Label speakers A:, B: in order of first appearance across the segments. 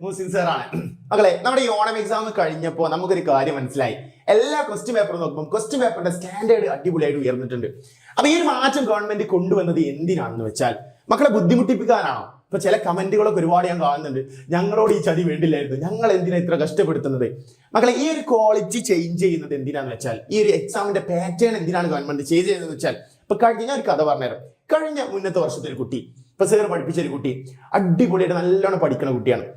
A: മുസിൻ സാറാണ്. മക്കളെ, നമ്മുടെ ഈ ഓണം എക്സാം കഴിഞ്ഞപ്പോൾ നമുക്കൊരു കാര്യം മനസ്സിലായി. എല്ലാ ക്വസ്റ്റ്യൻ പേപ്പറും നോക്കുമ്പോൾ ക്വസ്റ്റ്യൻ പേപ്പറിന്റെ സ്റ്റാൻഡേർഡ് അടിപൊളിയായിട്ട് ഉയർന്നിട്ടുണ്ട്. അപ്പൊ ഈ ഒരു മാറ്റം ഗവൺമെന്റ് കൊണ്ടുവന്നത് എന്തിനാണെന്ന് വെച്ചാൽ മക്കളെ ബുദ്ധിമുട്ടിപ്പിക്കാനാണോ? ഇപ്പൊ ചില കമന്റുകളൊക്കെ ഒരുപാട് ഞാൻ കാണുന്നുണ്ട്. ഞങ്ങളോട് ഈ ചതി വേണ്ടില്ലായിരുന്നു, ഞങ്ങൾ എന്തിനാ ഇത്ര കഷ്ടപ്പെടുത്തുന്നത്? മക്കളെ, ഈ ഒരു ക്വാളിറ്റി ചേഞ്ച് ചെയ്യുന്നത് എന്തിനാന്ന് വെച്ചാൽ, ഈ ഒരു എക്സാമിന്റെ പാറ്റേൺ എന്തിനാണ് ഗവൺമെന്റ് ചേഞ്ച് ചെയ്യുന്നത് വെച്ചാൽ, ഇപ്പൊ കഴിഞ്ഞ ഒരു കഥ പറഞ്ഞുതരാം. കഴിഞ്ഞ മുന്നത്തെ വർഷത്തെ ഒരു കുട്ടി, ഇപ്പൊ സാർ പഠിപ്പിച്ച ഒരു കുട്ടി, അടിപൊളിയായിട്ട് നല്ലോണം പഠിക്കുന്ന കുട്ടിയാണ്.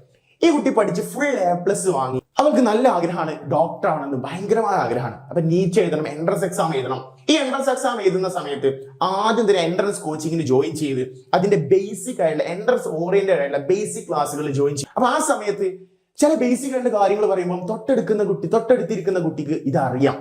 A: ഈ കുട്ടി പഠിച്ച് ഫുൾ A+ വാങ്ങി. അവൾക്ക് നല്ല ആഗ്രഹമാണ്, ഡോക്ടർ ആണെന്ന് ഭയങ്കരമായ ആഗ്രഹമാണ്. അപ്പൊ നീറ്റ് എഴുതണം, എൻട്രൻസ് എക്സാം എഴുതണം. ഈ എൻട്രൻസ് എക്സാം എഴുതുന്ന സമയത്ത് ആദ്യം തന്നെ എൻട്രൻസ് കോച്ചിങ്ങിന് ജോയിൻ ചെയ്ത് അതിന്റെ ബേസിക് ആയിട്ടുള്ള എൻട്രൻസ് ഓറിയന്റഡ് ആയിട്ടുള്ള ബേസിക് ക്ലാസ്സുകളിൽ ജോയിൻ ചെയ്യും. അപ്പൊ ആ സമയത്ത് ചില ബേസിക് ആയിട്ടുള്ള കാര്യങ്ങൾ പറയുമ്പോൾ തൊട്ടടുത്തിരിക്കുന്ന കുട്ടിക്ക് ഇതറിയാം.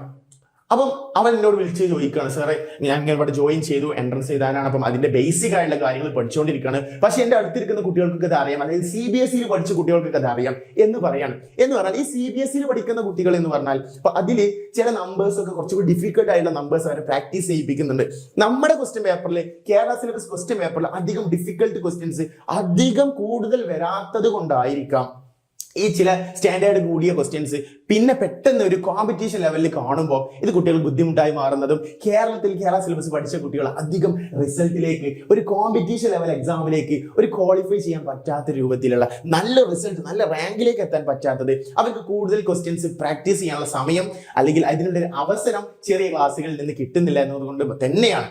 A: അപ്പം അവൻ എന്നോട് വിളിച്ച് ചോദിക്കുകയാണ്, സാറേ ഞാൻ ഇവിടെ ജോയിൻ ചെയ്തു, എൻട്രൻസ് ചെയ്താനാണ്, അപ്പം അതിന്റെ ബേസിക് ആയിട്ടുള്ള കാര്യങ്ങൾ പഠിച്ചുകൊണ്ടിരിക്കുകയാണ്. പക്ഷെ എന്റെ അടുത്തിരിക്കുന്ന കുട്ടികൾക്കൊക്കെ ഇത് അറിയാം, അതായത് CBSE പഠിച്ച കുട്ടികൾക്കൊക്കെ അത് അറിയാം എന്ന് പറഞ്ഞാൽ ഈ CBSE പഠിക്കുന്ന കുട്ടികൾ എന്ന് പറഞ്ഞാൽ അപ്പൊ അതിൽ ചില നമ്പേഴ്സ് ഒക്കെ കുറച്ചുകൂടി ഡിഫിക്കൽട്ട് ആയിട്ടുള്ള നമ്പേഴ്സ് അവരെ പ്രാക്ടീസ് ചെയ്യിപ്പിക്കുന്നുണ്ട്. നമ്മുടെ ക്വസ്റ്റ്യൻ പേപ്പറിൽ, കേരള സിലബസ് ക്വസ്റ്റ്യൻ പേപ്പറിൽ അധികം ഡിഫിക്കൽട്ട് ക്വസ്റ്റ്യൻസ് കൂടുതൽ വരാത്തത് കൊണ്ടായിരിക്കാം ഈ ചില സ്റ്റാൻഡേർഡ് കൂടിയ ക്വസ്റ്റ്യൻസ് പിന്നെ പെട്ടെന്ന് ഒരു കോമ്പറ്റീഷൻ ലെവലിൽ കാണുമ്പോൾ ഇത് കുട്ടികൾ ബുദ്ധിമുട്ടായി മാറുന്നതും കേരള സിലബസ് പഠിച്ച കുട്ടികൾ അധികം റിസൾട്ടിലേക്ക്, ഒരു കോമ്പറ്റീഷൻ ലെവൽ എക്സാമിലേക്ക് ഒരു ക്വാളിഫൈ ചെയ്യാൻ പറ്റാത്ത രൂപത്തിലുള്ള നല്ല റിസൾട്ട്, നല്ല റാങ്കിലേക്ക് എത്താൻ പറ്റാത്തത്, അവർക്ക് കൂടുതൽ ക്വസ്റ്റ്യൻസ് പ്രാക്ടീസ് ചെയ്യാനുള്ള സമയം അല്ലെങ്കിൽ അതിനുള്ള ഒരു അവസരം ചെറിയ ക്ലാസ്സുകളിൽ നിന്ന് കിട്ടുന്നില്ല എന്നതുകൊണ്ട് തന്നെയാണ്.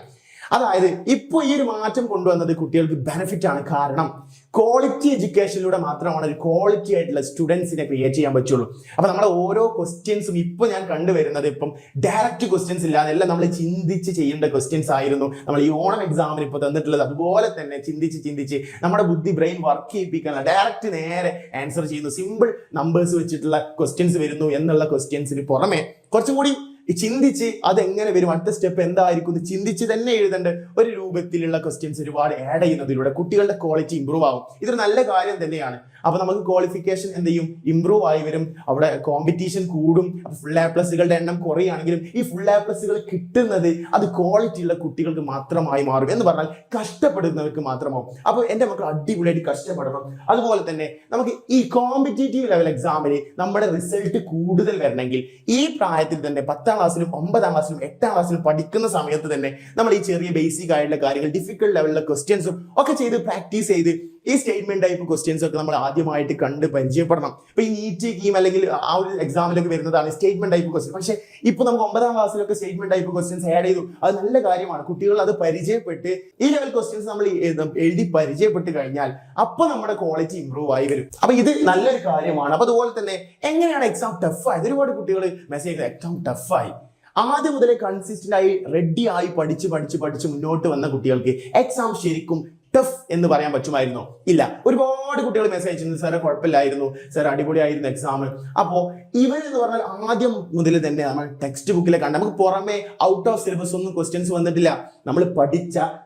A: അതായത് ഇപ്പോൾ ഈ ഒരു മാറ്റം കൊണ്ടുവന്നത് കുട്ടികൾക്ക് ബെനിഫിറ്റ് ആണ്. കാരണം ക്വാളിറ്റി എഡ്യൂക്കേഷനിലൂടെ മാത്രമാണ് ഒരു ക്വാളിറ്റി ആയിട്ടുള്ള സ്റ്റുഡൻസിനെ ക്രിയേറ്റ് ചെയ്യാൻ പറ്റുള്ളൂ. അപ്പൊ നമ്മുടെ ഓരോ ക്വസ്റ്റ്യൻസും ഇപ്പൊ ഞാൻ കണ്ടുവരുന്നത് ഇപ്പം ഡയറക്റ്റ് ക്വസ്റ്റ്യൻസ് ഇല്ലാതെ എല്ലാം നമ്മൾ ചിന്തിച്ച് ചെയ്യേണ്ട ക്വസ്റ്റ്യൻസ് ആയിരുന്നു നമ്മൾ ഈ ഓണം എക്സാമിന് ഇപ്പൊ തന്നിട്ടുള്ളത്. അതുപോലെ തന്നെ ചിന്തിച്ച് നമ്മുടെ ബ്രെയിൻ വർക്ക് ചെയ്യിപ്പിക്കാനുള്ള ഡയറക്റ്റ് നേരെ ആൻസർ ചെയ്യുന്നു, സിമ്പിൾ നമ്പേഴ്സ് വെച്ചിട്ടുള്ള ക്വസ്റ്റ്യൻസ് വരുന്നു എന്നുള്ള ക്വസ്റ്റ്യൻസിന് പുറമെ കുറച്ചും കൂടി ചിന്തിച്ച് അതെങ്ങനെ വരും, അടുത്ത സ്റ്റെപ്പ് എന്തായിരിക്കും ചിന്തിച്ച് തന്നെ എഴുതേണ്ട ഒരു രൂപത്തിലുള്ള ക്വസ്റ്റ്യൻസ് ഒരുപാട് ആഡ് ചെയ്യുന്നതിലൂടെ കുട്ടികളുടെ ക്വാളിറ്റി ഇമ്പ്രൂവ് ആവും. ഇതൊരു നല്ല കാര്യം തന്നെയാണ്. അപ്പൊ നമുക്ക് ക്വാളിഫിക്കേഷൻ എന്ത് ചെയ്യും, ഇമ്പ്രൂവ് ആയി വരും. അവിടെ കോമ്പറ്റീഷൻ കൂടും. ഫുൾ A+കളുടെ എണ്ണം കുറയാണെങ്കിലും ഈ ഫുൾ A+ കിട്ടുന്നത് അത് ക്വാളിറ്റി ഉള്ള കുട്ടികൾക്ക് മാത്രമായി മാറും. എന്ന് പറഞ്ഞാൽ കഷ്ടപ്പെടുന്നവർക്ക് മാത്രമാവും. അപ്പൊ എന്റെ മക്കൾ അടിപൊളിയായിട്ട് കഷ്ടപ്പെടണം. അതുപോലെ തന്നെ നമുക്ക് ഈ കോമ്പറ്റേറ്റീവ് ലെവൽ എക്സാമിന് നമ്മുടെ റിസൾട്ട് കൂടുതൽ വരണമെങ്കിൽ ഈ പ്രായത്തിൽ തന്നെ 10ാം ക്ലാസ്സിലും 9ാം ക്ലാസ്സിലും 8ാം ക്ലാസ്സിലും പഠിക്കുന്ന സമയത്ത് തന്നെ നമ്മൾ ഈ ചെറിയ ബേസിക് ആയിട്ടുള്ള കാര്യങ്ങൾ, ഡിഫിക്കൽട്ട് ലെവലിലെ ക്വസ്റ്റ്യൻസും ഒക്കെ ചെയ്ത് പ്രാക്ടീസ് ചെയ്ത് ഈ സ്റ്റേറ്റ്മെന്റ് ടൈപ്പ് ക്വസ്റ്റ്യൻസ് ഒക്കെ നമ്മൾ ആദ്യമായിട്ട് കണ്ട് പരിചയപ്പെടണം. ഇപ്പൊ ഈ നീറ്റ് കീം അല്ലെങ്കിൽ ആ ഒരു എക്സാമിലൊക്കെ വരുന്നതാണ് സ്റ്റേറ്റ്മെന്റ് ടൈപ്പ് ക്വസ്റ്റ്യൻ. പക്ഷെ ഇപ്പൊ നമുക്ക് 9ാം ക്ലാസ്സിലൊക്കെ സ്റ്റേറ്റ്മെന്റ് ടൈപ്പ് ക്വസ്റ്റ്യൻസ് ആഡ് ചെയ്തു. അത് നല്ല കാര്യമാണ്. കുട്ടികൾ അത് പരിചയപ്പെട്ട് ഈ ലെവൽ ക്വസ്റ്റ്യൻസ് നമ്മൾ എഴുതി പരിചയപ്പെട്ട് കഴിഞ്ഞാൽ അപ്പൊ നമ്മുടെ ക്വാളിറ്റി ഇമ്പ്രൂവ് ആയി വരും. അപ്പൊ ഇത് നല്ലൊരു കാര്യമാണ്. അപ്പൊ അതുപോലെ തന്നെ എങ്ങനെയാണ് എക്സാം ടഫായത്? ഒരുപാട് കുട്ടികൾ മെസ്സേജ് എക്സാം ടഫായി. ആദ്യം മുതലേ കൺസിസ്റ്റന്റ് ആയി റെഡി ആയി പഠിച്ച് മുന്നോട്ട് വന്ന കുട്ടികൾക്ക് എക്സാം ശരിക്കും ടഫ് എന്ന് പറയാൻ പറ്റുമായിരുന്നോ? ഇല്ല. ഒരുപാട് കുട്ടികൾ മെസ്സേജ് അയച്ചിരുന്നു, സാറേ കുഴപ്പമില്ലായിരുന്നു, സാർ അടിപൊളിയായിരുന്നു എക്സാം. അപ്പോ ഇവരെന്ന് പറഞ്ഞാൽ ആദ്യം മുതൽ തന്നെ നമ്മൾ ടെക്സ്റ്റ് ബുക്കിലെ കണ്ട, നമുക്ക് പുറമെ ഔട്ട് ഓഫ് സിലബസ് ഒന്നും ക്വസ്റ്റ്യൻസ് വന്നിട്ടില്ല. നമ്മൾ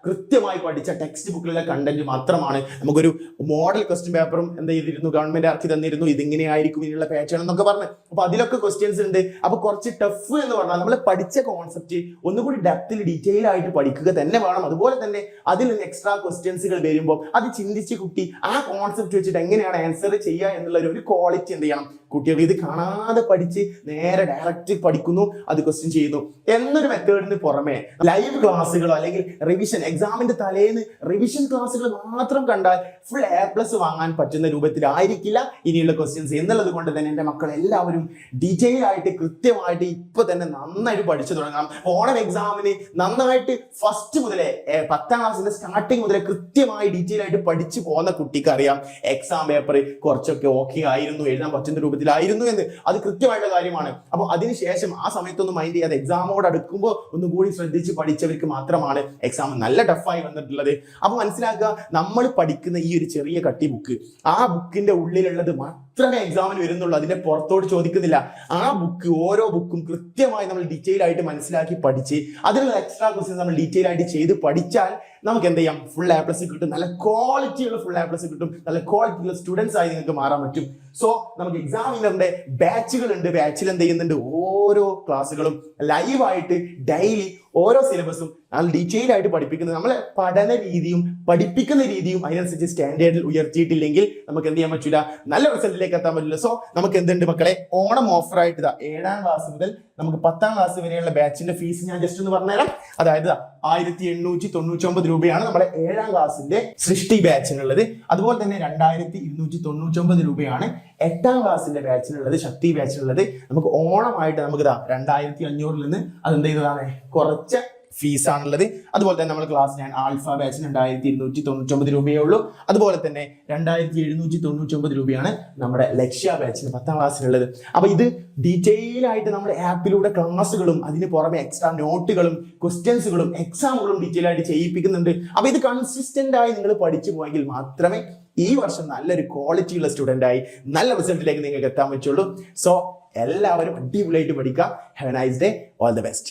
A: കൃത്യമായി പഠിച്ച ടെക്സ്റ്റ് ബുക്കിലെ കണ്ടന്റ് മാത്രമാണ്. നമുക്കൊരു മോഡൽ ക്വസ്റ്റ്യൻ പേപ്പറും എന്ത് ചെയ്തിരുന്നു, ഗവൺമെന്റ് ഇറക്കി തന്നിരുന്നു, ഇതിങ്ങനെയായിരിക്കും ഇതിനുള്ള പാറ്റേൺ എന്നൊക്കെ പറഞ്ഞ്. അപ്പൊ അതിലൊക്കെ ക്വസ്റ്റ്യൻസ് ഉണ്ട്. അപ്പൊ കുറച്ച് ടഫ് എന്ന് പറഞ്ഞാൽ നമ്മൾ പഠിച്ച കോൺസെപ്റ്റ് ഒന്നുകൂടി ഡെപ്തിൽ ഡീറ്റെയിൽ ആയിട്ട് പഠിക്കുക തന്നെ വേണം. അതുപോലെ തന്നെ അതിൽ നിന്ന് എക്സ്ട്രാ ക്വസ്റ്റ്യൻസുകൾ വരുമ്പോൾ അത് ചിന്തിച്ച് കുട്ടി ആ കോൺസെപ്റ്റ് വെച്ചിട്ട് എങ്ങനെയാണ് ആൻസർ ചെയ്യുക എന്നുള്ള ഒരു ക്വാളിറ്റി എന്ത് ചെയ്യണം, കുട്ടികൾ ഇത് കാണാതെ പഠിച്ച് നേരെ ഡയറക്റ്റ് പഠിക്കുന്നു, അത് ക്വസ്റ്റ്യൻ ചെയ്യുന്നു എന്നൊരു മെത്തേഡിന് പുറമെ ലൈവ് ക്ലാസ്സുകളോ അല്ലെങ്കിൽ റിവിഷൻ, എക്സാമിന്റെ തലേന്ന് റിവിഷൻ ക്ലാസ്സുകൾ മാത്രം കണ്ടാൽ ഫുൾ A+ വാങ്ങാൻ പറ്റുന്ന രൂപത്തിലായിരിക്കില്ല ഇനിയുള്ള ക്വസ്റ്റ്യൻസ് എന്നുള്ളത് കൊണ്ട് തന്നെ എൻ്റെ മക്കൾ എല്ലാവരും ഡീറ്റെയിൽ ആയിട്ട് കൃത്യമായിട്ട് ഇപ്പൊ തന്നെ നന്നായിട്ട് പഠിച്ചു തുടങ്ങാം. ഓണം എക്സാമിന് നന്നായിട്ട് ഫസ്റ്റ് മുതലേ 10ാം ക്ലാസ്സിന്റെ സ്റ്റാർട്ടിങ് മുതലേ കൃത്യമായി ഡീറ്റെയിൽ ആയിട്ട് പഠിച്ചു പോകുന്ന കുട്ടിക്ക് അറിയാം എക്സാം പേപ്പർ കുറച്ചൊക്കെ ഓക്കെ ആയിരുന്നു, എഴുതാൻ പറ്റുന്ന രൂപത്തിലായിരുന്നു എന്ന്. അത് കൃത്യമായിട്ടുള്ള കാര്യമാണ്. അപ്പൊ അതിനുശേഷം ആ സമയത്തൊന്നും മൈൻഡ് ചെയ്യാതെ എക്സാമോട് അടുക്കുമ്പോൾ ഒന്നുകൂടി ശ്രദ്ധിച്ച് പഠിച്ചവർക്ക് മാത്രമാണ് എക്സാം നല്ല ടഫായി വന്നിട്ടുള്ളത്. അപ്പൊ മനസ്സിലാക്കുക, നമ്മൾ പഠിക്കുന്ന ഈ ഒരു ചെറിയ കട്ടി ബുക്ക്, ആ ബുക്കിന്റെ ഉള്ളിലുള്ളത് മാത്രമേ എക്സാമിന് വരുന്നുള്ളൂ, അതിന്റെ പുറത്തോട്ട് ചോദിക്കുന്നില്ല. ആ ബുക്ക്, ഓരോ ബുക്കും കൃത്യമായി നമ്മൾ ഡീറ്റെയിൽ ആയിട്ട് മനസ്സിലാക്കി പഠിച്ച് അതിനുള്ള എക്സ്ട്രാ ക്വസ്റ്റ്യൻസ് നമ്മൾ ഡീറ്റെയിൽ ആയിട്ട് ചെയ്ത് പഠിച്ചാൽ നമുക്ക് എന്ത് ചെയ്യാം, ഫുൾ A+ കിട്ടും. നല്ല ക്വാളിറ്റിയുള്ള ഫുൾ A+ കിട്ടും. നല്ല ക്വാളിറ്റിയുള്ള സ്റ്റുഡൻസ് ആയി നിങ്ങൾക്ക് മാറാൻ പറ്റും. സോ നമുക്ക് എക്സാമിനറിന്റെ ബാച്ചുകൾ ഉണ്ട്. ബാച്ചിൽ എന്ത് ചെയ്യുന്നുണ്ട്, ഓരോ ക്ലാസ്സുകളും ലൈവായിട്ട് ഡെയിലി ഓരോ സിലബസും നമ്മൾ ഡീറ്റെയിൽ ആയിട്ട് പഠിപ്പിക്കുന്നത് നമ്മളെ പഠന രീതിയും പഠിപ്പിക്കുന്ന രീതിയും അതിനനുസരിച്ച് സ്റ്റാൻഡേർഡിൽ ഉയർത്തിയിട്ടില്ലെങ്കിൽ നമുക്ക് എന്ത് ചെയ്യാൻ പറ്റില്ല, നല്ല റിസൾട്ടിലേക്ക് എത്താൻ പറ്റില്ല. സോ നമുക്ക് എന്തുണ്ട് മക്കളെ, ഓണം ഓഫർ ആയിട്ട് 7ാം ക്ലാസ് മുതൽ നമുക്ക് 10ാം ക്ലാസ് വരെയുള്ള ബാച്ചിന്റെ ഫീസ് ഞാൻ ജസ്റ്റ് ഒന്ന് പറഞ്ഞുതരാം. അതായത് 1899 രൂപയാണ് നമ്മുടെ 7ാം ക്ലാസ്സിന്റെ സൃഷ്ടി ബാച്ചിനുള്ളത്. അതുപോലെ തന്നെ 2299 രൂപയാണ് 8ാം ക്ലാസ്സിന്റെ ബാച്ചിനുള്ളത്, ശക്തി ബാച്ചിനുള്ളത്. നമുക്ക് ഓണമായിട്ട് നമുക്ക് 2500 നിന്ന് അതെന്ത് ചെയ്തതാണ്, കുറച്ച ഫീസാണുള്ളത്. അതുപോലെ തന്നെ നമ്മൾ ക്ലാസ് ഞാൻ ആൽഫ ബാച്ചിന് 2299 രൂപയേ ഉള്ളൂ. അതുപോലെ തന്നെ 2799 രൂപയാണ് നമ്മുടെ ലക്ഷ്യ ബാച്ചിന് 10ാം ക്ലാസ്സിനുള്ളത്. അപ്പൊ ഇത് ഡീറ്റെയിൽ ആയിട്ട് നമ്മുടെ ആപ്പിലൂടെ ക്ലാസ്സുകളും അതിന് പുറമെ എക്സ്ട്രാ നോട്ടുകളും ക്വസ്റ്റ്യൻസുകളും എക്സാമുകളും ഡീറ്റെയിൽ ആയിട്ട് ചെയ്യിപ്പിക്കുന്നുണ്ട്. അപ്പൊ ഇത് കൺസിസ്റ്റന്റ് ആയി നിങ്ങൾ പഠിച്ചു പോയെങ്കിൽ മാത്രമേ ഈ വർഷം നല്ലൊരു ക്വാളിറ്റി ഉള്ള സ്റ്റുഡന്റ് ആയി നല്ല റിസൾട്ടിലേക്ക് നിങ്ങൾക്ക് എത്താൻ പറ്റുള്ളൂ. സോ എല്ലാവരും അടിപൊളിയായിട്ട് പഠിക്കുക. Have A nice day. All the best.